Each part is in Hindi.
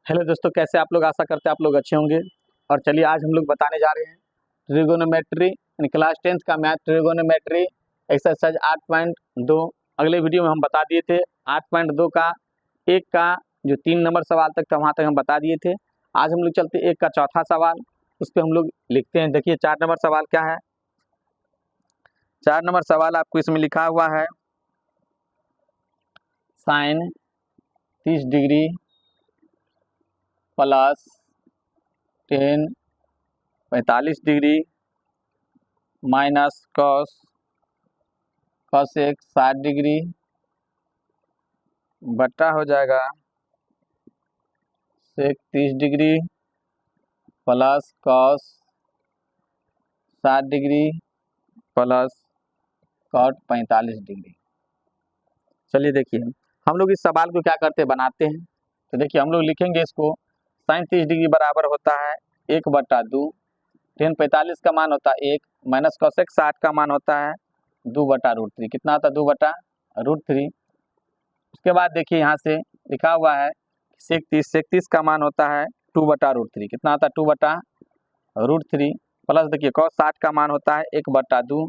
हेलो दोस्तों, कैसे आप लोग? आशा करते हैं आप लोग अच्छे होंगे। और चलिए आज हम लोग बताने जा रहे हैं ट्रिगोनोमेट्री यानी क्लास 10th का मैथ ट्रिगोनोमेट्री एक्सरसाइज 8.2। अगले वीडियो में हम बता दिए थे 8.2 का एक का जो 3 नंबर सवाल तक था वहाँ तक हम बता दिए थे। आज हम लोग चलते एक का चौथा सवाल, उस पर हम लोग लिखते हैं। देखिए 4 नंबर सवाल क्या है। 4 नंबर सवाल आपको इसमें लिखा हुआ है sine 30 degree plus tan 45 degree minus cos एक 60 डिग्री बट्टा हो जाएगा sec 30 degree plus cos 60 degree plus cot 45 degree. चलिए देखिए हम लोग इस सवाल को क्या करते हैं, बनाते हैं। तो देखिए हम लोग लिखेंगे इसको साइन 30 डिग्री बराबर होता है 1/2, टेन 45 का मान होता है 1 माइनस कॉसेक 60 का मान होता है 2/√3। कितना होता है 2/√3। उसके बाद देखिए यहाँ से लिखा हुआ है सेक 30 का मान होता है 2/√3। कितना होता है 2/√3 प्लस देखिए कॉस 60 का मान होता है 1/2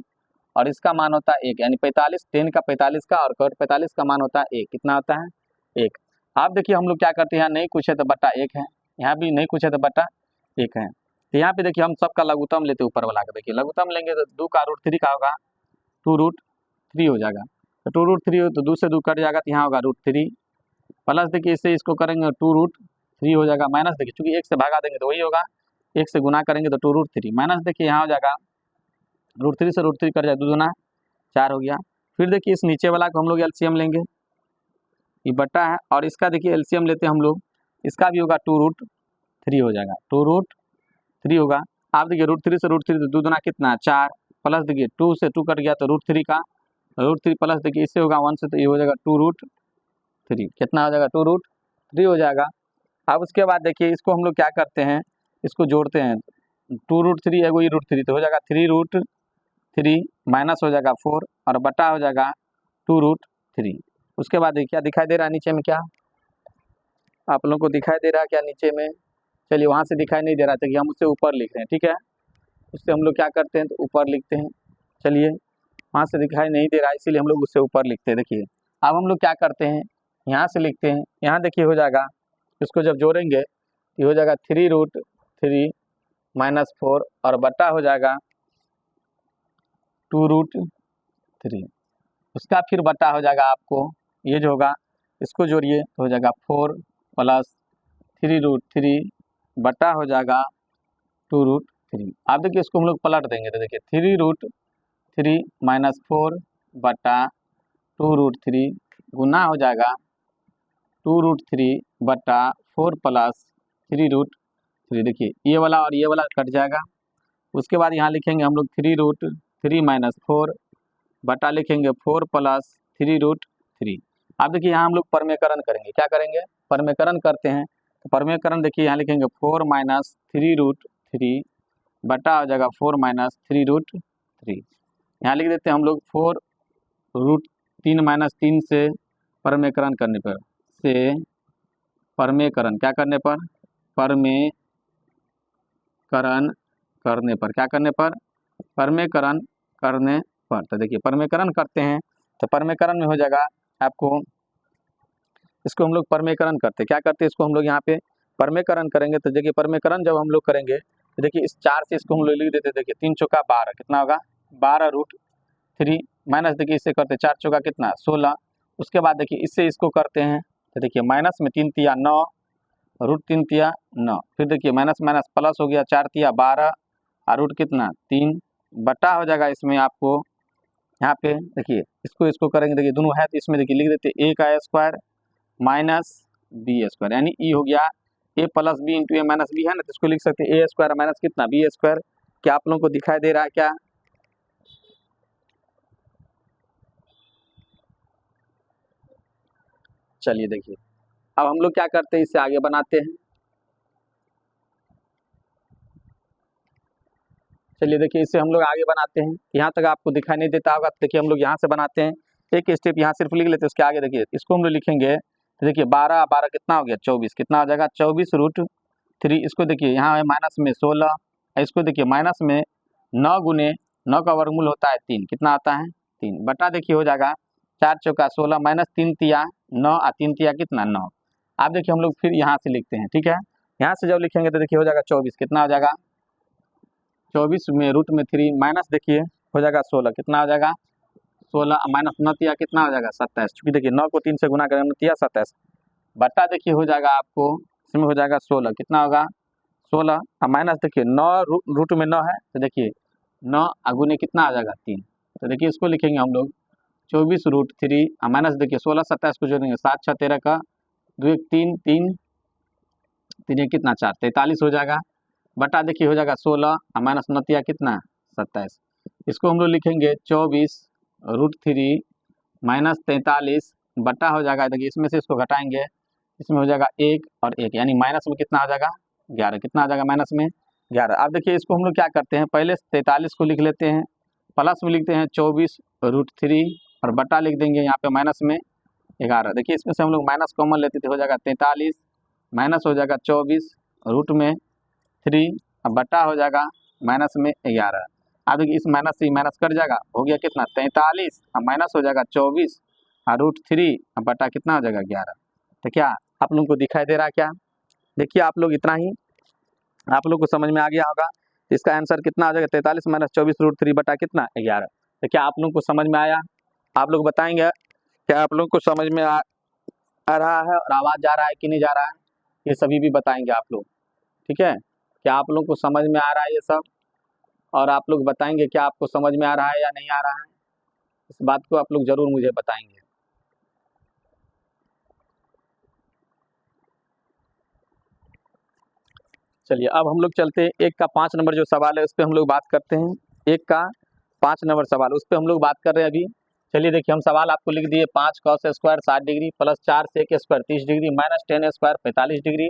और इसका मान होता है 1 यानी 45, टेन का 45 का और कॉट 45 का मान होता है 1। कितना होता है 1। आप देखिए हम लोग क्या करते हैं, यहाँ नहीं कुछ है तो बटा 1 है, यहाँ भी नहीं कुछ है तो बटा 1 है। तो यहाँ पे देखिए हम सबका लघुत्तम लेते हैं ऊपर वाला का। देखिए लघुत्तम लेंगे तो 2 का √3 का होगा 2√3 हो जाएगा। तो 2√3 हो तो 2 से 2 कट जाएगा तो यहाँ होगा √3 प्लस देखिए इससे इसको करेंगे 2√3 हो जाएगा माइनस देखिए चूंकि 1 से भागा देंगे तो वही होगा, 1 से गुना करेंगे तो 2√3 माइनस देखिए यहाँ हो जाएगा √3 से √3 कट जाए 2 दूना 4 हो गया। फिर देखिए इस नीचे वाला को हम लोग एलसीएम लेंगे, ये बट्टा है और इसका देखिए एलसीएम लेते हैं हम लोग, इसका भी होगा 2√3 हो जाएगा 2√3 होगा। आप देखिए √3 से √3 तो 2 दूना कितना 4 प्लस देखिए 2 से 2 कट गया तो √3 का √3 प्लस देखिए इससे होगा 1 से तो ये हो जाएगा 2√3। कितना हो जाएगा 2√3 हो जाएगा। अब उसके बाद देखिए इसको हम लोग क्या करते हैं, इसको जोड़ते हैं 2√3 है वही √3 तो हो जाएगा 3√3 माइनस हो जाएगा 4 और बटा हो जाएगा 2√3। उसके बाद क्या दिखाई दे रहा है नीचे में, क्या आप लोगों को दिखाई दे रहा है क्या नीचे में? चलिए वहाँ से दिखाई नहीं दे रहा था कि हम उससे ऊपर लिख रहे हैं, ठीक है। उससे हम लोग क्या करते हैं तो ऊपर लिखते हैं। चलिए वहाँ से दिखाई नहीं दे रहा है इसीलिए हम लोग उससे ऊपर लिखते हैं। देखिए अब हम लोग क्या करते हैं, यहाँ से लिखते हैं, यहाँ देखिए हो जाएगा इसको जब जोड़ेंगे तो हो जाएगा 3√3 माइनस 4 और बटा हो जाएगा 2√3। उसका फिर बटा हो जाएगा आपको ये जो होगा इसको जोड़िए तो हो जाएगा 4 प्लस 3√3 बटा हो जाएगा 2√3। अब देखिए इसको हम लोग पलट देंगे तो देखिए 3√3 माइनस 4 बटा 2√3 गुना हो जाएगा 2√3 बटा 4 प्लस 3√3। देखिए ये वाला और ये वाला कट जाएगा। उसके बाद यहाँ लिखेंगे हम लोग 3√3 माइनस 4 बटा लिखेंगे 4 प्लस 3√3। अब देखिए यहाँ हम लोग परमेकरण करेंगे, क्या करेंगे परमेकरण करते हैं। तो परमेकरण देखिए यहाँ लिखेंगे 4 माइनस 3√3 बटा हो जाएगा 4 माइनस 3√3। यहाँ लिख देते हैं हम लोग 4√3 माइनस 3 से परमेकरण करने पर से परमेकरण क्या करने पर परमेकरण करने पर क्या करने पर परमेकरण करने पर। तो देखिए परमेकरण करते हैं तो परमेकरण में हो जाएगा आपको, इसको हम लोग परमेकरण करते हैं, क्या करते हैं इसको हम लोग यहाँ पे परमेकरण करेंगे। तो देखिए परमेकरण जब हम लोग करेंगे तो देखिए इस 4 से इसको हम लोग लिख देते हैं। देखिए 3 चौका 12 कितना होगा 12√3 माइनस देखिए इससे करते 4 चौका कितना 16। उसके बाद देखिए इससे इसको करते हैं तो देखिए माइनस में 3 तिया 9 √3 तिया 9, फिर देखिए माइनस माइनस प्लस हो गया 4 तिया 12 और रूट कितना 3 बटा हो जाएगा। इसमें आपको यहाँ पे देखिए इसको इसको करेंगे, देखिए दोनों है तो इसमें देखिए लिख देते a का स्क्वायर माइनस बी स्क्वायर यानी ई हो गया a plus B into A minus B है ना, तो इसको लिख सकते हैं a स्क्वायर माइनस कितना बी स्क्वायर। क्या आप लोगों को दिखाई दे रहा है क्या? चलिए देखिए अब हम लोग क्या करते हैं, इससे आगे बनाते हैं। चलिए देखिए इससे हम लोग आगे बनाते हैं। यहाँ तक आपको दिखाई नहीं देता होगा तो देखिए हम लोग यहाँ से बनाते हैं। एक स्टेप यहाँ सिर्फ लिख लेते हैं, उसके आगे देखिए इसको हम लोग लिखेंगे तो देखिए 12 12 कितना हो गया 24, कितना हो जाएगा 24√3। इसको देखिए यहाँ है माइनस में 16, इसको देखिए माइनस में 9 गुने 9 का वर्गमूल होता है 3, कितना आता है 3, बटा देखिए हो जाएगा 4 चौका 16 माइनस 3 तिया 9 और 3 तिया कितना 9। आप देखिए हम लोग फिर यहाँ से लिखते हैं, ठीक है, यहाँ से जब लिखेंगे तो देखिए हो जाएगा 24, कितना हो जाएगा 24 में रूट में 3 माइनस देखिए हो जाएगा 16, कितना हो जाएगा 16 माइनस 9 तिया कितना हो जाएगा 27, चूँकि देखिए 9 को 3 से गुना करेंगे 9 तिया 27, बटा देखिए हो जाएगा आपको इसमें हो जाएगा 16, कितना होगा 16 और माइनस देखिए 9 रूट में 9 है तो देखिए 9 गुने कितना आ जाएगा 3, तो देखिए इसको लिखेंगे हम लोग 24√3 और माइनस देखिए 16 27 को जोड़ेंगे 7 6 13 का 2 1 3 3 3 कितना 4 43 हो जाएगा, बटा देखिए हो जाएगा 16 और माइनस 9 तिया कितना 27, इसको हम लोग लिखेंगे 24√3 माइनस 43 बटा हो जाएगा देखिए इसमें से इसको घटाएंगे, इसमें हो जाएगा 1 और 1 यानी माइनस में कितना आ जाएगा 11, कितना आ जाएगा माइनस में 11। अब देखिए इसको हम लोग क्या करते हैं, पहले 43 को लिख लेते हैं, प्लस में लिखते हैं 24√3 और बटा लिख देंगे यहाँ पे माइनस में 11। देखिए इसमें से हम लोग माइनस कॉमन लेते थे, हो जाएगा 43 माइनस हो जाएगा 24 रूट में 3 और बटा हो जाएगा माइनस में 11। अब देखिए इस माइनस से माइनस कट जाएगा, हो गया कितना 43 और माइनस हो जाएगा 24 और √3 और बटा कितना हो जाएगा 11। तो क्या आप लोगों को दिखाई दे रहा है क्या, देखिए आप लोग इतना ही आप लोग को समझ में आ गया होगा, इसका आंसर कितना आ जाएगा 43 माइनस 24√3 बटा कितना 11। तो क्या आप लोगों को समझ में आया, आप लोग बताएंगे क्या आप लोगों को समझ में आ रहा है और आवाज़ जा रहा है कि नहीं जा रहा है, ये सभी भी बताएंगे आप लोग, ठीक है, क्या आप लोगों को समझ में आ रहा है ये सब, और आप लोग बताएंगे क्या आपको समझ में आ रहा है या नहीं आ रहा है, इस बात को आप लोग ज़रूर मुझे बताएंगे। चलिए अब हम लोग चलते हैं 1 का 5 नंबर जो सवाल है उस पर हम लोग बात करते हैं। 1 का 5 नंबर सवाल उस पर हम लोग बात कर रहे हैं अभी। चलिए देखिए हम सवाल आपको लिख दिए 5 cos square 60 degree plus 4 sec square 30 degree minus 10 square 45 degree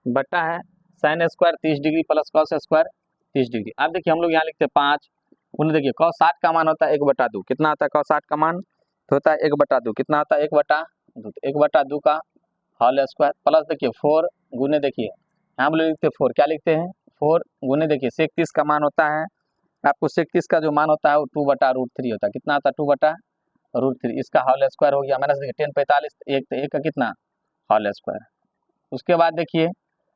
बटा है sin square 30 degree plus cos square 30 degree. अब देखिए हम लोग यहाँ लिखते हैं 5 उन्हें देखिए cos 60 का मान होता है 1/2, कितना आता है cos 60 का मान तो होता है 1/2, कितना आता है 1/2, 1/2 का होल स्क्वायर प्लस देखिए 4 गुने देखिए यहाँ हम लोग लिखते हैं 4, क्या लिखते हैं 4 गुने देखिए sec 30 का मान होता है आपको sec 30 का जो मान होता है वो 2/√3 होता है, कितना आता है 2/√3, इसका होल स्क्वायर हो गया माइनस देखिए 10 45 1 तो 1 का कितना होल स्क्वायर। उसके बाद देखिए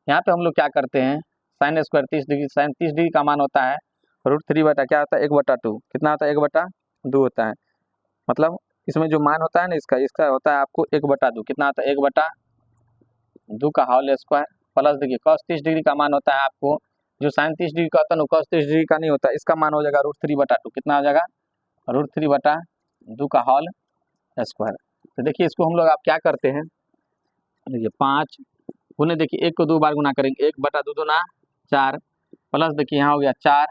यहाँ पे हम लोग क्या करते हैं sin square 30 degree, sin 30 degree का मान होता है √3 बटा क्या होता है 1/2, कितना होता है 1/2 होता है, मतलब इसमें जो मान होता है ना इसका होता है आपको 1/2, कितना आता है 1/2 का होल स्क्वायर प्लस देखिए cos 30 डिग्री का मान होता है आपको जो sin 30 डिग्री का होता है ना cos 30 डिग्री का नहीं होता, इसका मान हो जाएगा √3/2, कितना हो जाएगा √3/2 का होल स्क्वायर। तो देखिए इसको हम लोग आप क्या करते हैं देखिए 5 गुने देखिए 1 को 2 बार गुना करेंगे 1/2 दूना 4 प्लस देखिए यहाँ हो गया 4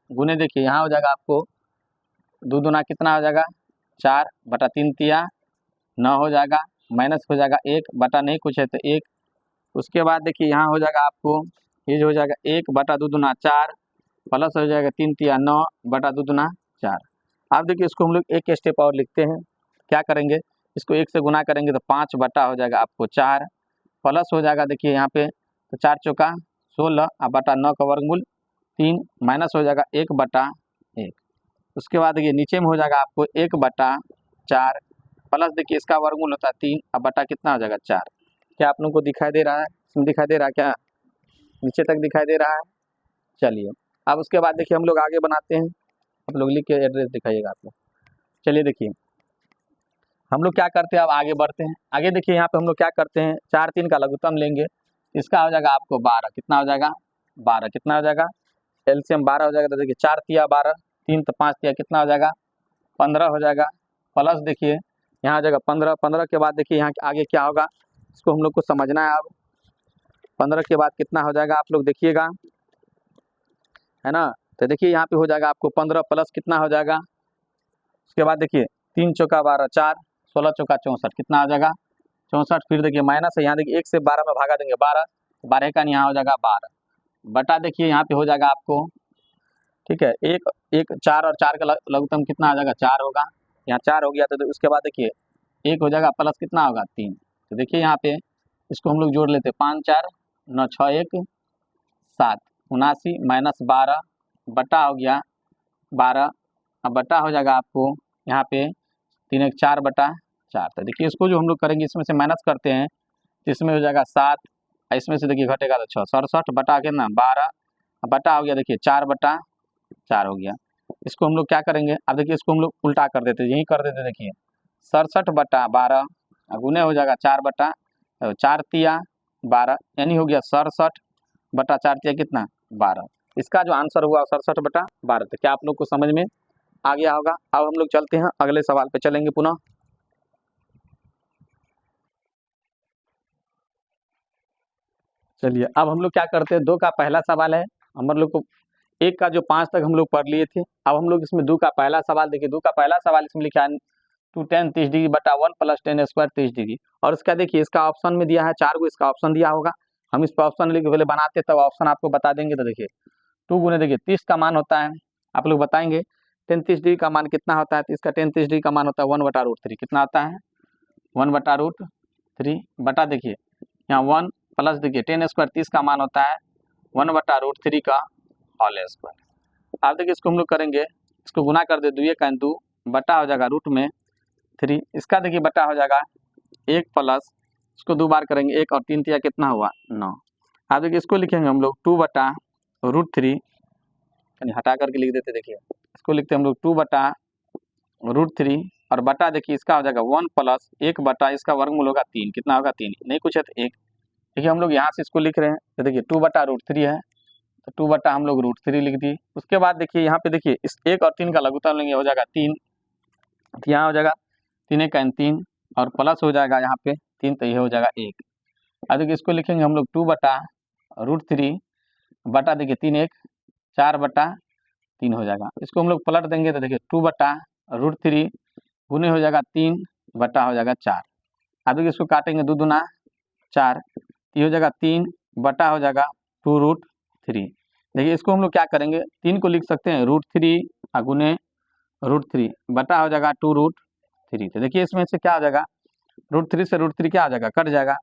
गुने देखिए यहाँ हो जाएगा आपको 2 दूना कितना हो जाएगा 4/3 तिया 9 हो जाएगा माइनस हो जाएगा 1 बटा नहीं कुछ है तो 1। उसके बाद देखिए यहाँ हो जाएगा आपको ये जो हो जाएगा 1/2 दूना 4 प्लस हो जाएगा 3 तिया 9/2 दूना 4। अब देखिए इसको हम लोग एक स्टेप और लिखते हैं, क्या करेंगे इसको 1 से गुना करेंगे तो 5 बटा हो जाएगा आपको 4 प्लस हो जाएगा देखिए यहाँ पे तो 4 चौका 16 और बटा 9 का वर्गमूल 3 माइनस हो जाएगा 1/1। उसके बाद देखिए नीचे में हो जाएगा आपको 1/4 प्लस देखिए इसका वर्गमूल होता है 3 और बटा कितना हो जाएगा 4। क्या आप लोगों को दिखाई दे रहा है, इसमें दिखाई दे रहा है क्या, नीचे तक दिखाई दे रहा है। चलिए अब उसके बाद देखिए हम लोग आगे बनाते हैं, आप लोग लिख के एड्रेस दिखाइएगा आप लोग। चलिए देखिए हम लोग क्या करते हैं अब आगे बढ़ते हैं, आगे देखिए यहाँ पे हम लोग क्या करते हैं 4 3 का लघुत्तम लेंगे, इसका हो जाएगा आपको 12, कितना हो जाएगा 12, कितना हो जाएगा एलसीएम 12 हो जाएगा तो देखिए 4 तिया 12 3 तो 5 तिया कितना हो जाएगा 15 हो जाएगा प्लस देखिए यहाँ हो जाएगा 15, 15 के बाद देखिए यहाँ आगे क्या होगा इसको हम लोग को समझना है। अब 15 के बाद कितना हो जाएगा आप लोग देखिएगा है ना, तो देखिए यहाँ पे हो जाएगा आपको 15 प्लस कितना हो जाएगा उसके बाद देखिए 3 चौका 12 4 16 चौका 64 कितना हो जाएगा 64, फिर देखिए माइनस है यहाँ देखिए 1 से 12 में भागा देंगे 12, 12 का यहाँ हो जाएगा 12 बटा देखिए यहाँ पे हो जाएगा आपको ठीक है 1 4 और 4 का लघुत्तम कितना आ जाएगा 4 होगा, यहाँ 4 हो गया तो उसके बाद देखिए 1 हो जाएगा प्लस कितना होगा 3, तो देखिए यहाँ पे इसको हम लोग जोड़ लेते हैं, 5 4 9 6 1 7 79 माइनस 12 बटा हो गया 12, अब बटा हो जाएगा आपको यहाँ पे 3 1 4 बटा 4। तो देखिए इसको जो हम लोग करेंगे इसमें से माइनस करते हैं तो इसमें हो जाएगा 7, इसमें से देखिए घटेगा तो 6, 67 बटा के ना 12 बटा हो गया देखिए 4 बटा 4 हो गया। इसको हम लोग क्या करेंगे, अब देखिए इसको हम लोग उल्टा कर देते, यही कर देते, देखिए 67 बटा 12 गुने हो जाएगा 4 बटा 4 तिया 12, यानी हो गया 67 बटा 4 तिया कितना 12। इसका जो आंसर हुआ 67 बटा 12। तो क्या आप लोग को समझ में आ गया होगा। अब हम लोग चलते हैं अगले सवाल पे चलेंगे पुनः। चलिए अब हम लोग क्या करते हैं, 2 का पहला सवाल है, हम लोग को 1 का जो 5 तक हम लोग पढ़ लिए थे। अब हम लोग इसमें 2 का पहला सवाल देखिए, 2 का पहला सवाल इसमें लिखा है 2 tan 30 डिग्री बटा 1 प्लस tan स्क्वायर 30 डिग्री। और इसका देखिए इसका ऑप्शन में दिया है 4 को, इसका ऑप्शन दिया होगा, हम इस पर ऑप्शन लिख पहले बनाते तब ऑप्शन आपको बता देंगे। तो देखिए 2 गुने देखिए 30 का मान होता है, आप लोग बताएंगे tan 30 डिग्री का मान कितना होता है, तो इसका tan 30 डिग्री का मान होता है 1/√3। कितना होता है 1/√3 बटा देखिए यहाँ 1 प्लस देखिए tan स्क्वायर 30 का मान होता है 1/√3 का होल स्क्वायर। अब देखिए इसको हम लोग करेंगे, इसको गुना कर दे 2 का 2 बटा हो जाएगा √3, इसका देखिए बटा हो जाएगा 1 प्लस इसको 2 बार करेंगे 1 और 3 तिया कितना हुआ 9। अब देखिए इसको लिखेंगे हम लोग 2/√3, यानी हटा करके लिख देते, देखिए इसको लिखते हैं हम लोग 2/√3 और बटा देखिए इसका हो जाएगा 1 प्लस 1 बटा इसका वर्गमूल होगा 3, कितना होगा 3, नहीं कुछ है तो 1। देखिए हम लोग यहाँ से इसको लिख रहे हैं, तो देखिए 2/√3 है तो 2 बटा हम लोग √3 लिख दिए। उसके बाद देखिए यहाँ पे देखिए इस 1 और 3 का लघुत्तम लेंगे, हो जाएगा 3, तो यहाँ हो जाएगा 3 1 3 और प्लस हो जाएगा यहाँ पे 3, तो ये हो जाएगा 1। अब देखिए इसको लिखेंगे हम लोग 2/√3 बटा देखिए 3 1 4/3 हो जाएगा। इसको हम लोग पलट देंगे तो देखिए 2/√3 गुने हो जाएगा 3 बटा हो जाएगा 4। अब देखिए इसको काटेंगे 2 दूना 4, ये हो जाएगा 3 बटा हो जाएगा 2√3। देखिए इसको हम लोग क्या करेंगे, 3 को लिख सकते हैं √3 गुने √3 बटा हो जाएगा 2√3। तो देखिए इसमें से क्या हो जाएगा, √3 से √3 क्या हो जाएगा कट जाएगा,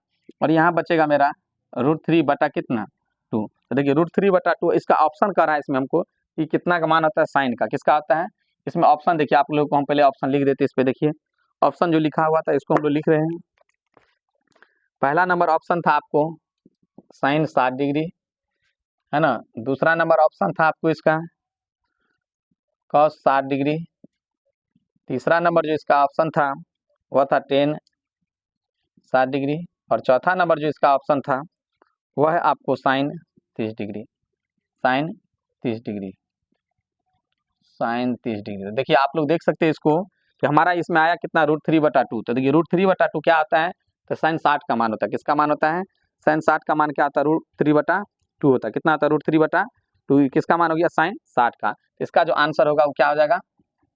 और यहाँ बचेगा मेरा √3 बटा कितना 2। तो देखिए √3 बटा 2 इसका ऑप्शन कर रहा है इसमें हमको कि कितना का मान होता है साइन का, किसका होता है इसमें ऑप्शन। देखिए आप लोग को हम पहले ऑप्शन लिख देते, इस पे देखिए ऑप्शन जो लिखा हुआ था इसको हम लोग लिख रहे हैं। पहला नंबर ऑप्शन था आपको साइन 60 डिग्री, है ना। दूसरा नंबर ऑप्शन था आपको इसका कॉस 60 डिग्री। तीसरा नंबर जो इसका ऑप्शन था वह था tan 60 डिग्री। और चौथा नंबर जो इसका ऑप्शन था वह है आपको sine 30 degree, sine 30 degree, sine 30 degree. देखिए आप लोग देख सकते हैं इसको कि हमारा इसमें आया कितना √3/2। तो देखिए √3/2 क्या आता है, तो साइन 60 का मान होता है, किसका मान होता है साइन 60 का मान क्या आता है √3/2 होता है। कितना आता है √3/2, किसका मान हो गया साइन 60 का। इसका जो आंसर होगा वो क्या हो जाएगा,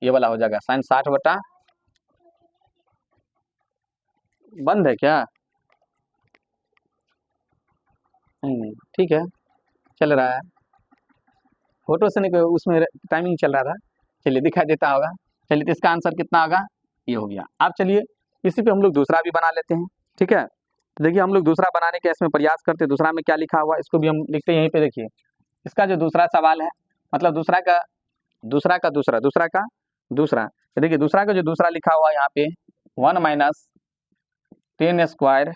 ये वाला हो जाएगा साइन 60 बटा, बंद है क्या, नहीं ठीक है चल रहा है, फोटो से नहीं उसमें टाइमिंग चल रहा था, चलिए दिखाई देता होगा। चलिए तो इसका आंसर कितना होगा, ये हो गया। अब चलिए इसी पे हम लोग दूसरा भी बना लेते हैं, ठीक है। तो देखिए हम लोग दूसरा बनाने के इसमें प्रयास करते हैं, दूसरा में क्या लिखा हुआ इसको भी हम लिखते हैं यहीं पे। देखिए इसका जो दूसरा सवाल है, मतलब दूसरा का दूसरा, तो देखिए दूसरा का जो दूसरा लिखा हुआ है यहाँ पे 1 माइनस tan स्क्वायर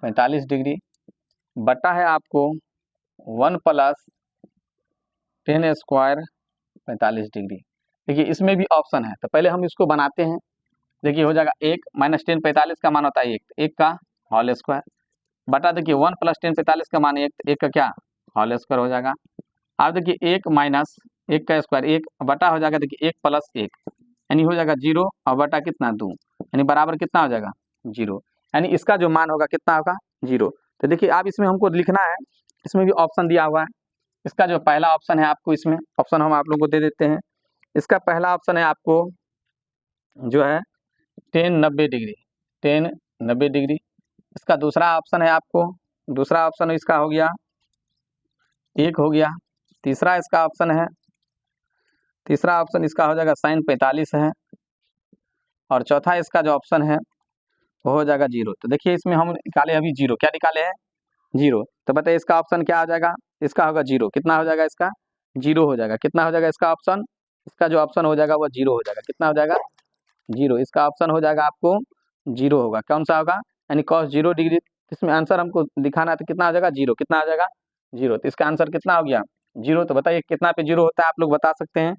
45 डिग्री बटा है आपको 1 प्लस tan स्क्वायर 45 डिग्री। देखिए इसमें भी ऑप्शन है, तो पहले हम इसको बनाते हैं। देखिए हो जाएगा 1 माइनस tan 45 का मान होता है 1 का होल स्क्वायर बटा देखिए 1 प्लस tan 45 का मान 1 का क्या होल स्क्वायर हो जाएगा। अब देखिए 1 माइनस 1 का स्क्वायर 1 बटा हो जाएगा देखिए 1 प्लस 1, यानी हो जाएगा 0 और बटा कितना 2, यानी बराबर कितना हो जाएगा 0, यानी इसका जो मान होगा कितना होगा 0। तो देखिए अब इसमें हमको लिखना है, इसमें भी ऑप्शन दिया हुआ है। इसका जो पहला ऑप्शन है आपको, इसमें ऑप्शन हम आप लोग को दे देते हैं। इसका पहला ऑप्शन है आपको जो है tan 90 डिग्री, tan 90 डिग्री। इसका दूसरा ऑप्शन है आपको, दूसरा ऑप्शन इसका हो गया 1 हो गया। तीसरा इसका ऑप्शन है, तीसरा ऑप्शन इसका हो जाएगा साइन 45 है। और चौथा इसका जो ऑप्शन है वो हो जाएगा 0। तो देखिए इसमें हम निकाले अभी 0, क्या निकाले हैं 0। तो बताइए इसका ऑप्शन क्या हो जाएगा, इसका होगा 0। कितना हो जाएगा इसका 0 हो जाएगा। कितना हो जाएगा इसका ऑप्शन, इसका जो ऑप्शन हो जाएगा वो 0 हो जाएगा। कितना हो जाएगा 0। इसका ऑप्शन हो जाएगा आपको 0 होगा। कौन सा होगा, यानी cos 0 डिग्री। इसमें आंसर हमको दिखाना है तो कितना हो जाएगा 0। कितना हो जाएगा 0। तो इसका आंसर कितना हो गया 0। तो बताइए कितना पे 0 होता है, आप लोग बता सकते हैं।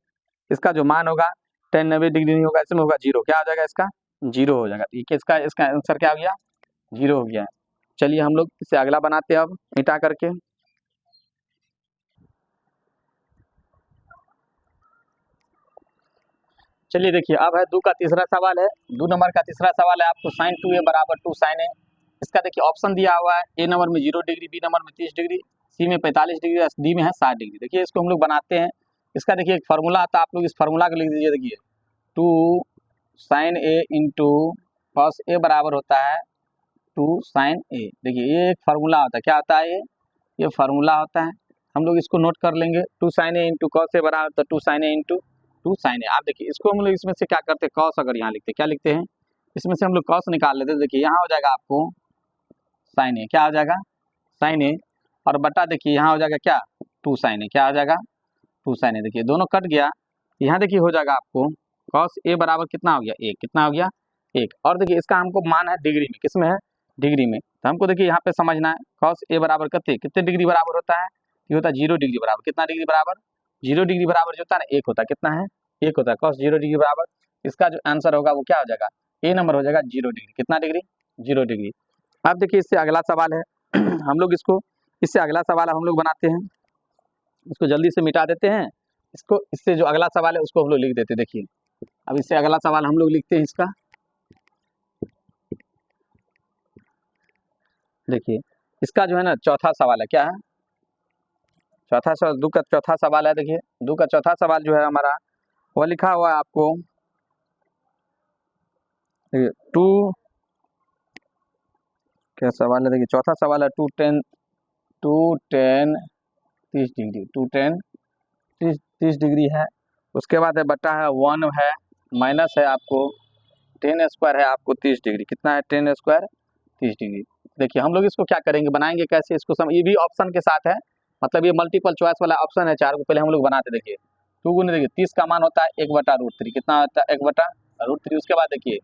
इसका जो मान होगा 90 डिग्री नहीं होगा, इसमें होगा 0। क्या हो जाएगा इसका 0 हो जाएगा। ठीक है, इसका आंसर क्या हो गया 0 हो गया। चलिए हम लोग इसे अगला बनाते हैं अब मिटा करके। चलिए देखिए अब है 2 का तीसरा सवाल है। 2 नंबर का तीसरा सवाल है आपको sin 2a बराबर 2 sin a। इसका देखिए ऑप्शन दिया हुआ है, ए नंबर में 0 डिग्री, बी नंबर में 30 डिग्री, सी में 45 डिग्री, डी में है 60 डिग्री। देखिए इसको हम लोग बनाते हैं। इसका देखिए एक फार्मूला आता है, आप लोग इस फार्मूला को लिख दीजिए। देखिए 2 sin a into cos a बराबर होता है 2 sin a। देखिए ये एक फार्मूला होता है, क्या होता है ये फार्मूला होता है। हम लोग इसको नोट कर लेंगे। 2 sin a into cos a बराबर तो 2 sin a into 2 sin a। आप देखिए इसको हम लोग इसमें से क्या करते हैं, cos अगर यहाँ लिखते हैं, क्या लिखते हैं, इसमें से हम लोग cos निकाल लेते हैं। देखिए यहाँ हो जाएगा आपको sin a, क्या हो जाएगा sin a, और बटा देखिए यहाँ हो जाएगा क्या 2 sin a, क्या हो जाएगा 2 sin a। देखिए दोनों कट गया, यहाँ देखिए हो जाएगा आपको cos a बराबर कितना हो गया 1, कितना हो गया 1। और देखिए इसका हमको मान है डिग्री में, किस में है डिग्री में। तो हमको देखिए यहाँ पे समझना है cos a बराबर कितने डिग्री बराबर होता है, ये होता है 0 डिग्री बराबर। कितना डिग्री बराबर 0 डिग्री बराबर जो होता है ना 1 होता है। कितना है 1 होता है cos 0 डिग्री बराबर। इसका जो आंसर होगा वो क्या हो जाएगा, ए नंबर हो जाएगा 0 डिग्री। कितना डिग्री 0 डिग्री। अब देखिए इससे अगला सवाल है हम लोग इससे अगला सवाल हम लोग बनाते हैं, इसको जल्दी से मिटा देते हैं। इसको इससे जो अगला सवाल है उसको हम लोग लिख देते हैं। देखिए अब इससे अगला सवाल हम लोग लिखते हैं इसका। देखिए इसका जो है ना चौथा सवाल है, क्या है चौथा सवाल, 2 का चौथा सवाल है। देखिए 2 का चौथा सवाल जो है हमारा वो लिखा हुआ है आपको 2, क्या सवाल है, देखिए चौथा सवाल है 2 tan 30 डिग्री, 2 tan 30 डिग्री है। उसके बाद है बटा है 1 है, माइनस है आपको tan स्क्वायर है आपको 30 डिग्री। कितना है tan स्क्वायर 30 डिग्री। देखिए हम लोग इसको क्या करेंगे, बनाएंगे कैसे इसको ये भी ऑप्शन के साथ है, मतलब ये मल्टीपल चॉइस वाला ऑप्शन है 4 को। पहले हम लोग बनाते देखिए 2 गुने देखिए 30 का मान होता है 1/√3। कितना होता है 1/√3। उसके बाद देखिए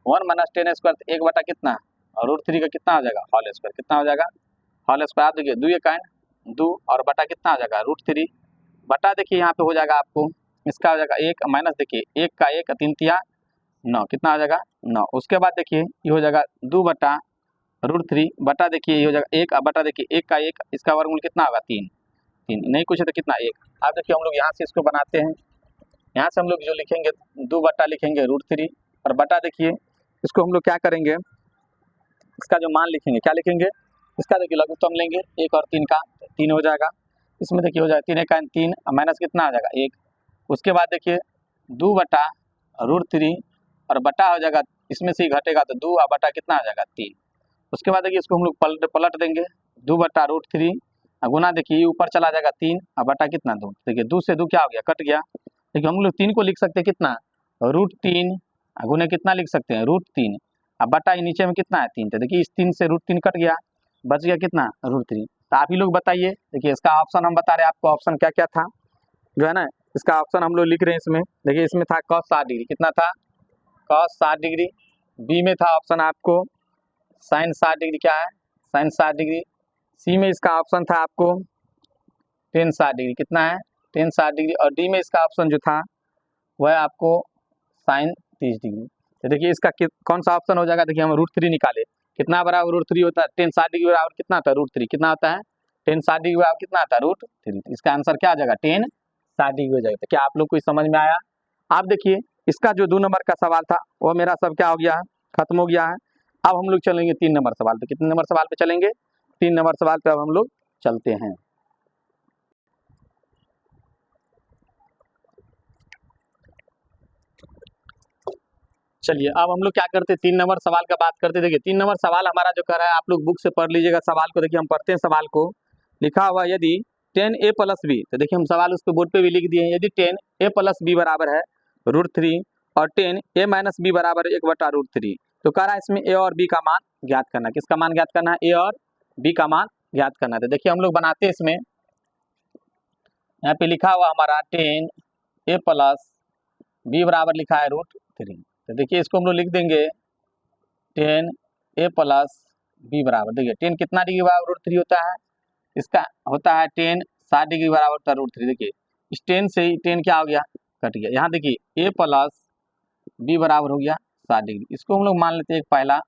1 माइनस tan स्क्वायर 1 बटा कितना √3 का कितना हो जाएगा होल स्क्वायर। कितना हो जाएगा होल स्क्वायर। आप देखिए 2 ये काइन 2 और बटा कितना हो जाएगा √3 बटा देखिए यहाँ पे हो जाएगा आपको इसका हो जाएगा 1 माइनस देखिए 1 का 1 3 तिया 9, कितना आ जाएगा 9। उसके बाद देखिए ये हो जाएगा 2/√3 बटा देखिए ये हो जाएगा 1 बटा देखिए 1 का 1, इसका वर्गमूल कितना होगा 3 नहीं कुछ है तो कितना 1। अब देखिए हम लोग यहाँ से इसको बनाते हैं। यहाँ से हम लोग जो लिखेंगे 2 बटा लिखेंगे √3 और बटा देखिए इसको हम लोग क्या करेंगे, इसका जो मान लिखेंगे क्या लिखेंगे, इसका देखिए लघुत्तम लेंगे 1 और 3 का 3 हो जाएगा। इसमें देखिए हो जाएगा 3 का 3 माइनस कितना आ जाएगा 1। उसके बाद देखिए 2/√3 और बटा हो जाएगा, इसमें से ही घटेगा तो 2 बटा कितना आ जाएगा 3। उसके बाद देखिए इसको हम लोग पलट देंगे 2/√3 गुना देखिए ऊपर चला जाएगा 3 और बटा कितना 2। देखिए 2 से 2 क्या हो गया कट गया। देखिए हम लोग 3 को लिख सकते हैं कितना √3 गुने कितना लिख सकते हैं √3 अब बटा नीचे में कितना है 3। तो देखिए इस 3 से √3 कट गया, बच गया कितना √3। तो आप ही लोग बताइए। देखिए इसका ऑप्शन हम बता रहे हैं आपको, ऑप्शन क्या क्या था जो है ना, इसका ऑप्शन हम लोग लिख रहे हैं इसमें। देखिए इसमें था cos 60 डिग्री, कितना था cos 60 डिग्री। बी में था ऑप्शन आपको sin 60 डिग्री, क्या है sin 60 डिग्री। सी में इसका ऑप्शन था आपको tan 60 डिग्री, कितना है tan 60 डिग्री। और डी में इसका ऑप्शन जो था वह है आपको sin 30 डिग्री। तो देखिए इसका कौन सा ऑप्शन हो जाएगा, देखिए हम √3 निकाले, कितना बराबर √3 होता है tan 60 डिग्री बराबर कितना होता है √3, कितना होता है tan 60 डिग्री बराबर कितना आता है √3। इसका आंसर क्या आ जाएगा tan 60 डिग्री हो जाएगा। तो क्या आप लोग को समझ में आया। आप देखिए इसका जो 2 नंबर का सवाल था वो मेरा सब क्या हो गया है खत्म हो गया है। अब हम लोग चलेंगे 3 नंबर सवाल पे। कितने नंबर सवाल पे चलेंगे 3 नंबर सवाल पे अब हम लोग चलते हैं। चलिए अब हम लोग क्या करते हैं 3 नंबर सवाल का बात करते। देखिए 3 नंबर सवाल हमारा जो कर रहा है, आप लोग बुक से पढ़ लीजिएगा सवाल को। देखिए हम पढ़ते हैं सवाल को। लिखा हुआ यदि tan a + b, तो देखिए हम सवाल उसके बोर्ड पे भी लिख दिए हैं। यदि tan a + b बराबर है √3 और tan a - b बराबर 1/√3, तो कह रहा है इसमें ए और बी का मान ज्ञात करना। किसका मान ज्ञात करना है? ए और बी का मान ज्ञात करना था। देखिए हम लोग बनाते हैं इसमें, यहाँ पे लिखा हुआ हमारा 10 ए प्लस बी बराबर लिखा है √3। तो देखिए इसको हम लोग लिख देंगे 10 ए प्लस बी बराबर, देखिए 10 कितना डिग्री बराबर √3 होता है? इसका होता है 10 60 डिग्री बराबर होता है √3। देखिए इस 10 से 10 क्या हो गया? कट गया। यहाँ देखिए ए प्लस बी बराबर हो गया 60 डिग्री। इसको हम लोग मान लेते हैं एक पहला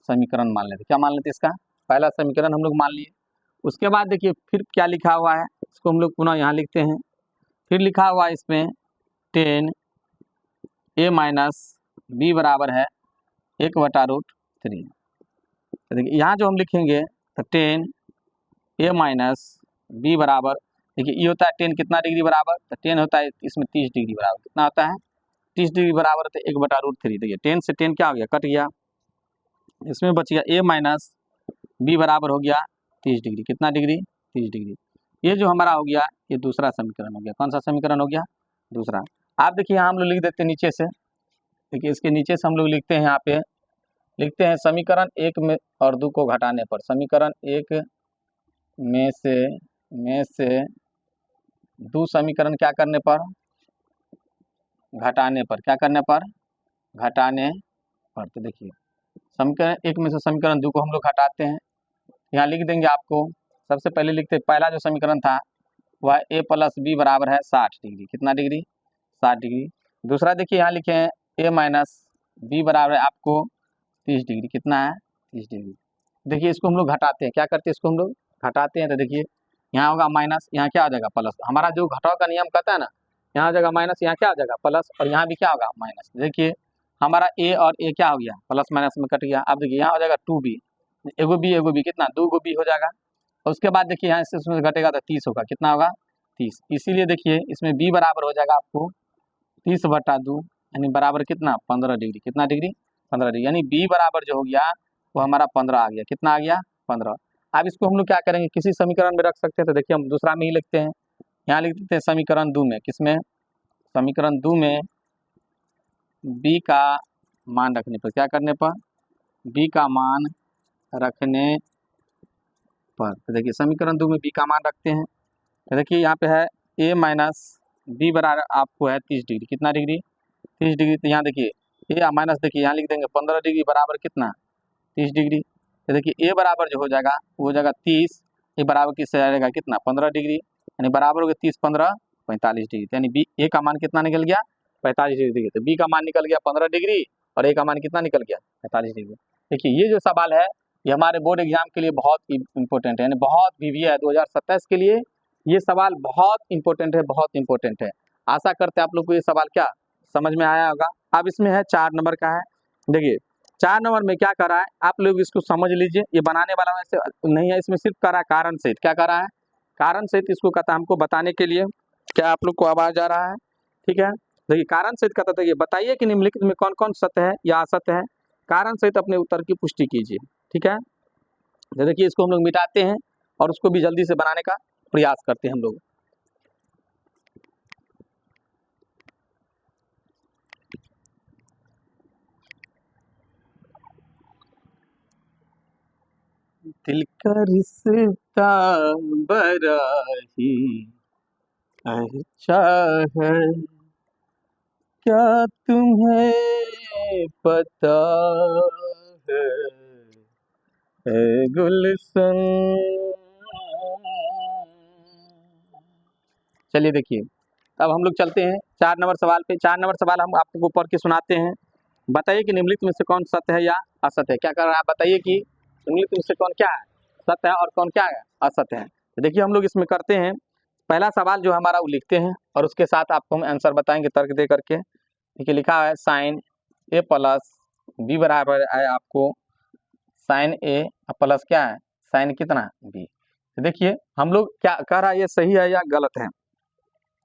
समीकरण मान लेते। क्या मान लेते? इसका पहला समीकरण हम लोग मान लिए। उसके बाद देखिए फिर क्या लिखा हुआ है, इसको हम लोग पुनः यहाँ लिखते हैं। फिर लिखा हुआ है इसमें 10 ए माइनस बी बराबर है 1/√3। तो देखिए यहाँ जो हम लिखेंगे तो 10 ए माइनस बी बराबर, देखिए ये होता है 10 कितना डिग्री बराबर? तो 10 होता है इसमें 30 डिग्री बराबर। कितना होता है? 30 डिग्री बराबर होता है 1/√3। देखिए 10 से 10 क्या हो गया? कट गया। इसमें बच गया ए माइनस बी बराबर हो गया 30 डिग्री। कितना डिग्री? 30 डिग्री। ये जो हमारा हो गया ये दूसरा समीकरण हो गया। कौन सा समीकरण हो गया? दूसरा। आप देखिए यहाँ हम लोग लिख देते हैं नीचे से। देखिए इसके नीचे से हम लोग लिखते हैं, यहाँ पे लिखते हैं समीकरण 1 में और 2 को घटाने पर, समीकरण 1 में से 2 समीकरण क्या करने पर? घटाने पर। क्या करने पर? घटाने पर। तो देखिए समीकरण 1 में से समीकरण 2 को हम लोग घटाते हैं। यहाँ लिख देंगे आपको, सबसे पहले लिखते पहला जो समीकरण था वह ए प्लस बी बराबर है 60 डिग्री। कितना डिग्री? 60 डिग्री। दूसरा देखिए यहाँ लिखे हैं ए माइनस बी बराबर है आपको 30 डिग्री। कितना है? 30 डिग्री। देखिए इसको हम लोग घटाते हैं। क्या करते हैं? इसको हम लोग घटाते हैं। तो देखिए यहाँ होगा माइनस, यहाँ क्या हो जाएगा? प्लस। हमारा जो घटाव का नियम कहता है ना, यहाँ हो जाएगा माइनस, यहाँ क्या हो जाएगा? प्लस, और यहाँ भी क्या होगा? माइनस। देखिए हमारा ए और ए क्या हो गया? प्लस माइनस में कट गया। अब देखिए यहाँ हो जाएगा 2b, एगो बी कितना? 2 बी हो जाएगा। और उसके बाद देखिए यहाँ से उसमें घटेगा तो 30 होगा। कितना होगा? 30। इसीलिए देखिए इसमें b बराबर हो जाएगा आपको 30/2, यानी बराबर कितना? 15 डिग्री। कितना डिग्री? 15 डिग्री। यानी b बराबर जो हो गया वो हमारा 15 आ गया। कितना आ गया? 15। अब इसको हम लोग क्या करेंगे? किसी समीकरण में रख सकते हैं। तो देखिए हम दूसरा में ही लिखते हैं। यहाँ लिख देते हैं समीकरण 2 में। किसमें? समीकरण 2 में b का मान रखने पर। क्या करने पर? b का मान रखने पर। तो देखिए समीकरण 2 में b का मान रखते हैं। तो देखिए यहाँ पे है a माइनस बी बराबर आपको है 30 डिग्री। कितना डिग्री? 30 डिग्री। तो यहाँ देखिए ए माइनस, देखिए यहाँ लिख देंगे 15 डिग्री बराबर कितना? 30 डिग्री। तो देखिए ए बराबर जो हो जाएगा वो हो जाएगा 30, ए बराबर किससे आएगा? कितना? 15 डिग्री। यानी बराबर हो गया 30 15 45 डिग्री। यानी बी ए का मान कितना निकल गया? 45 डिग्री। तो बी का मान निकल गया 15 डिग्री और ए का मान कितना निकल गया? 45 डिग्री। देखिए ये जो सवाल है ये हमारे बोर्ड एग्जाम के लिए बहुत इंपॉर्टेंट है, यानी बहुत भी है 2027 के लिए ये सवाल बहुत इंपॉर्टेंट है, बहुत इंपॉर्टेंट है। आशा करते हैं आप लोग को ये सवाल क्या समझ में आया होगा। अब इसमें है 4 नंबर का है। देखिए 4 नंबर में क्या कर रहा है, आप लोग इसको समझ लीजिए। ये बनाने वाला वैसे नहीं है, इसमें सिर्फ कर रहा है कारण सहित। क्या कर रहा है? कारण सहित इसको कहता है हमको बताने के लिए। क्या आप लोग को आवाज आ रहा है? ठीक है। देखिए कारण सहित कहता था, ये बताइए कि निम्नलिखित में कौन कौन सत्य है या असत्य है। कारण सहित अपने उत्तर की पुष्टि कीजिए। ठीक है। तो देखिए इसको हम लोग मिटाते हैं और उसको भी जल्दी से बनाने का प्रयास करते हैं हम लोग। दिल का रिश्ता बड़ा ही अच्छा है, क्या तुम्हें पता है गुलशन। चलिए देखिए अब हम लोग चलते हैं 4 नंबर सवाल पे। 4 नंबर सवाल हम आपको पढ़ के सुनाते हैं। बताइए कि निम्नलिखित में से कौन सत्य है या असत्य है। क्या कर रहा है? बताइए कि निम्नलिखित में से कौन क्या है? सत्य है और कौन क्या है? असत्य है। तो देखिए हम लोग इसमें करते हैं, पहला सवाल जो हमारा वो लिखते हैं और उसके साथ आपको हम आंसर बताएंगे तर्क दे करके। देखिए लिखा है साइन ए प्लस बी बराबर है आपको साइन ए प्लस क्या है? साइन कितना? बी। तो देखिए हम लोग क्या कह रहा है, ये सही है या गलत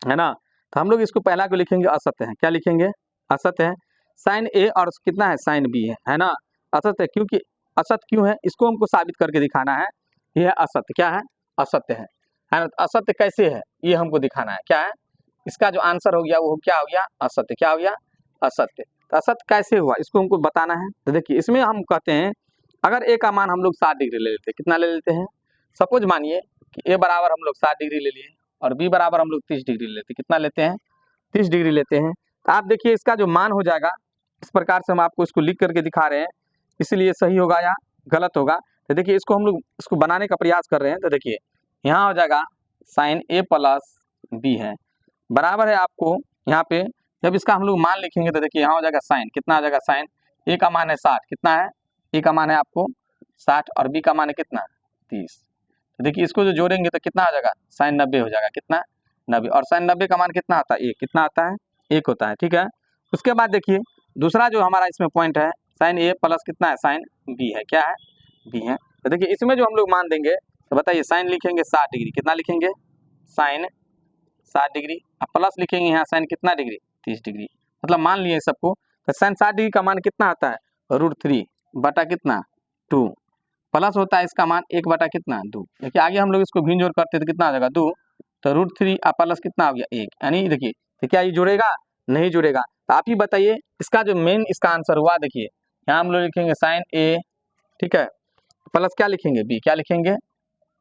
है ना। तो हम लोग इसको पहला को लिखेंगे असत्य है। क्या लिखेंगे? असत्य है। साइन ए और कितना है? साइन बी है ना। असत्य है, क्योंकि असत्य क्यों है इसको हमको साबित करके दिखाना है। यह असत्य क्या है? असत्य है ना। असत्य कैसे है ये हमको दिखाना है। क्या है इसका जो आंसर हो गया वो क्या हो गया? असत्य। क्या हो गया? असत्य। तो असत्य कैसे हुआ इसको हमको बताना है। तो देखिए इसमें हम कहते हैं अगर ए का मान हम लोग 60 डिग्री ले लेते हैं, कितना ले लेते हैं, सपोज मानिए कि ए बराबर हम लोग 60 डिग्री ले लिए और बी बराबर हम लोग 30 डिग्री लेते हैं, कितना लेते हैं, 30 डिग्री लेते हैं। तो आप देखिए इसका जो मान हो जाएगा इस प्रकार से हम आपको इसको लिख करके दिखा रहे हैं, इसलिए सही होगा या गलत होगा। तो देखिए इसको हम लोग इसको बनाने का प्रयास कर रहे हैं। तो देखिए यहाँ हो जाएगा साइन ए प्लस बी है बराबर है आपको यहाँ पे जब इसका हम लोग मान लिखेंगे तो देखिए यहाँ हो जाएगा साइन, कितना आ जाएगा साइन, ए का मान है 60, कितना है, ए का मान है आपको 60 और बी का मान है कितना 30। तो देखिए इसको जो जोड़ेंगे तो कितना आ जाएगा साइन 90 हो जाएगा, कितना 90, और साइन 90 का मान कितना आता है, एक, कितना आता है, एक होता है, ठीक है। उसके बाद देखिए दूसरा जो हमारा इसमें पॉइंट है साइन ए प्लस कितना है साइन बी है, क्या है, बी है। तो देखिए इसमें जो हम लोग मान देंगे तो बताइए साइन लिखेंगे 60 डिग्री, कितना लिखेंगे साइन 60 डिग्री, अब प्लस लिखेंगे यहाँ साइन कितना डिग्री 30 डिग्री, मतलब मान लिए सबको। तो साइन 60 डिग्री का मान कितना आता है √3 बटा कितना 2 प्लस होता है इसका मान 1 बटा कितना 2। देखिए आगे हम लोग इसको भिन्न जोड़ करते हैं तो कितना आ जाएगा 2, तो √3 प्लस कितना हो गया 1, यानी देखिए तो क्या ये जुड़ेगा, नहीं जुड़ेगा। तो आप ही बताइए इसका जो मेन इसका आंसर हुआ, देखिए यहाँ हम लोग लिखेंगे साइन ए, ठीक है, प्लस क्या लिखेंगे बी, क्या लिखेंगे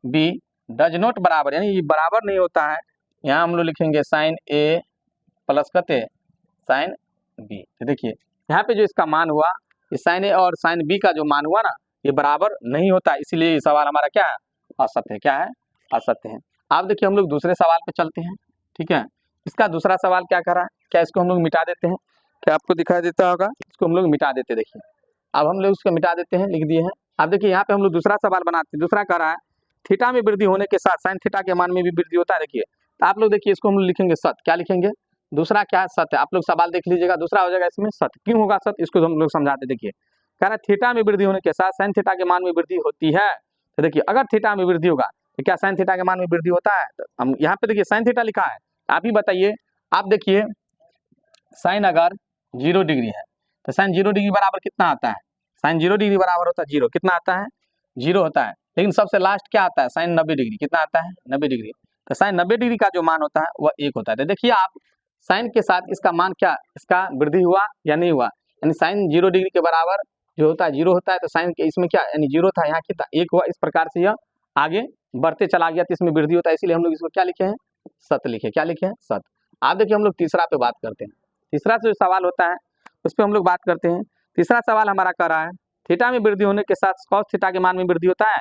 बी डज नॉट बराबर, यानी ये बराबर नहीं होता है, यहाँ हम लोग लिखेंगे साइन ए प्लस कहते साइन बी। तो देखिए यहाँ पे जो इसका मान हुआ ये साइन ए और साइन बी का जो मान हुआ ना ये बराबर नहीं होता, इसीलिए ये सवाल हमारा क्या है असत्य है, क्या है असत्य है। आप देखिए हम लोग दूसरे सवाल पे चलते हैं, ठीक है। इसका दूसरा सवाल क्या कर रहा है, क्या इसको हम लोग मिटा देते हैं, क्या आपको दिखाई देता होगा, इसको हम लोग मिटा देते हैं। देखिए अब हम लोग इसको मिटा देते हैं, लिख दिए हैं। अब देखिए यहाँ पे हम लोग दूसरा सवाल बनाते हैं, दूसरा कर रहा है थीटा में वृद्धि होने के साथ साइन थीटा के मान में भी वृद्धि होता है। देखिए तो आप लोग देखिए इसको हम लोग लिखेंगे सत्य, क्या लिखेंगे, दूसरा क्या है सत्य, आप लोग सवाल देख लीजिएगा, दूसरा हो जाएगा इसमें सत्य, क्यों होगा सत्य इसको हम लोग समझाते। देखिए कह रहा है थीटा में वृद्धि होने के साथ साइन थीटा के मान में वृद्धि होती है। तो देखिए अगर थीटा में वृद्धि होगा तो क्या साइन थीटा के मान में वृद्धि होता है, तो हम यहाँ पे देखिए साइन थीटा लिखा है, आप ही बताइए। आप देखिए साइन अगर 0 डिग्री है तो साइन 0 डिग्री बराबर कितना आता है, साइन 0 डिग्री बराबर होता है 0, कितना आता है 0 होता है, लेकिन सबसे लास्ट क्या आता है साइन 90 डिग्री, कितना आता है 90 डिग्री। तो साइन 90 डिग्री का जो मान होता है वह 1 होता है। तो देखिए आप साइन के साथ इसका मान क्या, इसका वृद्धि हुआ या नहीं हुआ, यानी साइन 0 डिग्री के बराबर जो होता है 0 होता है, तो साइन के इसमें क्या यानी 0 था, यहाँ कितना 1 हुआ, इस प्रकार से यह आगे बढ़ते चला गया तो इसमें वृद्धि होता है, इसलिए हम लोग इसको क्या लिखे हैं सत्य लिखे, क्या लिखे हैं सत्य। आप देखिए हम लोग तीसरा पे बात करते हैं, तीसरा से जो सवाल होता है उस पर हम लोग बात करते हैं। तीसरा सवाल हमारा कर रहा है थीटा में वृद्धि होने के साथ कॉस थीटा के मान में वृद्धि होता है।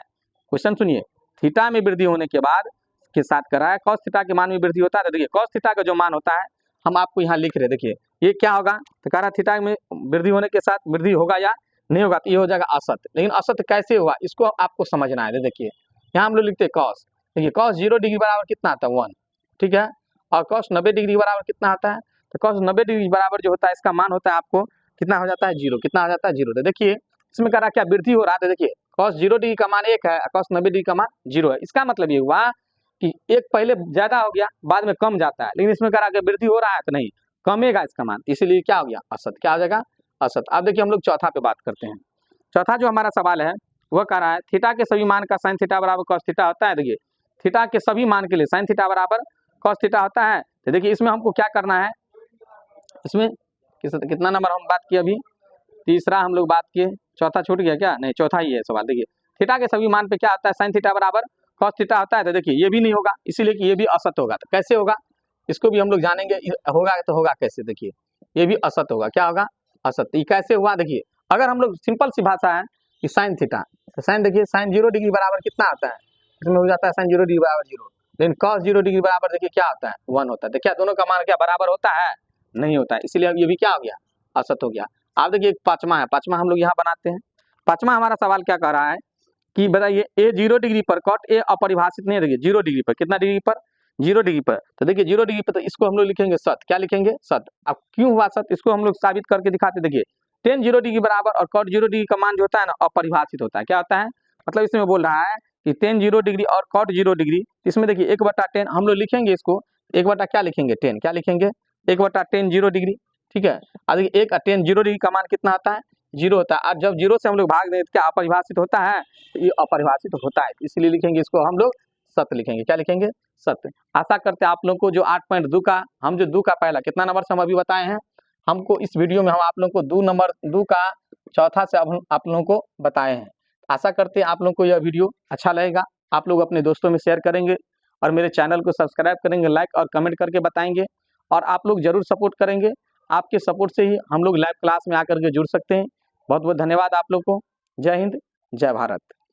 क्वेश्चन सुनिए, थीटा में वृद्धि होने के बाद के साथ कर रहा है कॉस थीटा के मान में वृद्धि होता है। तो देखिए कॉस थीटा का जो मान होता है हम आपको यहाँ लिख रहे हैं, देखिए ये क्या होगा, तो कह रहा है थीटा में वृद्धि होने के साथ वृद्धि होगा या नहीं होगा, तो ये हो जाएगा असत्य। लेकिन असत्य कैसे हुआ इसको आपको समझना है। देखिए यहाँ हम लोग लिखते हैं कॉस, देखिए कॉस 0 डिग्री बराबर कितना आता है 1, ठीक है, और कॉस 90 डिग्री बराबर कितना आता है, तो कॉस 90 डिग्री बराबर जो होता है इसका मान होता है आपको कितना हो जाता है 0, कितना हो जाता है 0। तो देखिए इसमें कह रहा क्या वृद्धि हो रहा है, देखिए कॉस 0 डिग्री का मान 1 है, कॉस 90 डिग्री का मान 0 है। इसका मतलब ये हुआ कि एक पहले ज्यादा हो गया बाद में कम जाता है, लेकिन इसमें कह रहा कि वृद्धि हो रहा है तो नहीं कमेगा इसका मान, इसीलिए क्या हो गया असत्य, क्या हो जाएगा असत्य। अब देखिए हम लोग चौथा पे बात करते हैं। चौथा जो हमारा सवाल है वह कह रहा है थीटा के सभी मान का साइन थीटा बराबर कॉस थीटा होता है। देखिए थीटा के सभी मान के लिए साइन थीटा बराबर कॉस थीटा होता है। तो देखिए इसमें हमको क्या करना है, इसमें कितना नंबर हम बात किए अभी, तीसरा हम लोग बात किए, चौथा छूट गया क्या, नहीं चौथा ही है सवाल। देखिए थीटा के सभी मान पे क्या आता है साइन थीटा बराबर कॉस थीटा होता है। तो देखिए ये भी नहीं होगा, इसीलिए कि ये भी असत्य होगा। तो कैसे होगा इसको भी हम लोग जानेंगे, होगा तो होगा कैसे। देखिए ये भी असत्य होगा, क्या होगा असत्य। ये कैसे हुआ, देखिए अगर हम लोग सिंपल सी भाषा है कि साइन थीटा, तो साइन देखिए साइन 0 डिग्री बराबर कितना आता है, इसमें हो जाता है साइन 0 डिग्री बराबर 0, लेकिन कॉस 0 डिग्री बराबर देखिए क्या होता है 1 होता है। देखिए दोनों का मान क्या बराबर होता है, नहीं होता है, इसीलिए ये भी क्या हो गया असत्य हो गया। आप देखिए पांचवा है, पांचवा हम लोग यहाँ बनाते हैं। पांचवा हमारा सवाल क्या कह रहा है कि बताइए ए 0 डिग्री पर कॉट ए अपरिभाषित नहीं है। देखिए 0 डिग्री पर, कितना डिग्री पर 0 डिग्री पर, तो देखिए 0 डिग्री पर, तो इसको हम लोग लिखेंगे सत्य, क्या लिखेंगे सत्य। अब क्यों हुआ सत्य इसको हम लोग साबित करके दिखाते। देखिए tan 0 डिग्री बराबर और cot 0 डिग्री का मान जो होता है ना अपरिभाषित होता है। क्या होता है, मतलब इसमें बोल रहा है कि tan 0 डिग्री और cot 0 डिग्री, इसमें देखिए 1/10 हम लोग लिखेंगे इसको 1/, क्या लिखेंगे 10, क्या लिखेंगे 1/tan 0 डिग्री, ठीक है। अब देखिए 1 tan 0 डिग्री का मान कितना आता है 0 होता है, और जब 0 से हम लोग भाग दें तो क्या अपरिभाषित होता है, तो ये अपरिभाषित होता है, इसलिए लिखेंगे इसको हम लोग सत्य लिखेंगे, क्या लिखेंगे सत्य। आशा करते हैं आप लोगों को जो 8.2 का हम जो 2 का पहला कितना नंबर से हम अभी बताए हैं हमको इस वीडियो में हम आप लोगों को 2 का चौथा से अब आप लोगों को बताए हैं। आशा करते हैं आप लोगों को यह वीडियो अच्छा लगेगा, आप लोग अपने दोस्तों में शेयर करेंगे और मेरे चैनल को सब्सक्राइब करेंगे, लाइक और कमेंट करके बताएंगे और आप लोग ज़रूर सपोर्ट करेंगे। आपके सपोर्ट से ही हम लोग लाइव क्लास में आकर के जुड़ सकते हैं। बहुत बहुत धन्यवाद आप लोग को। जय हिंद, जय भारत।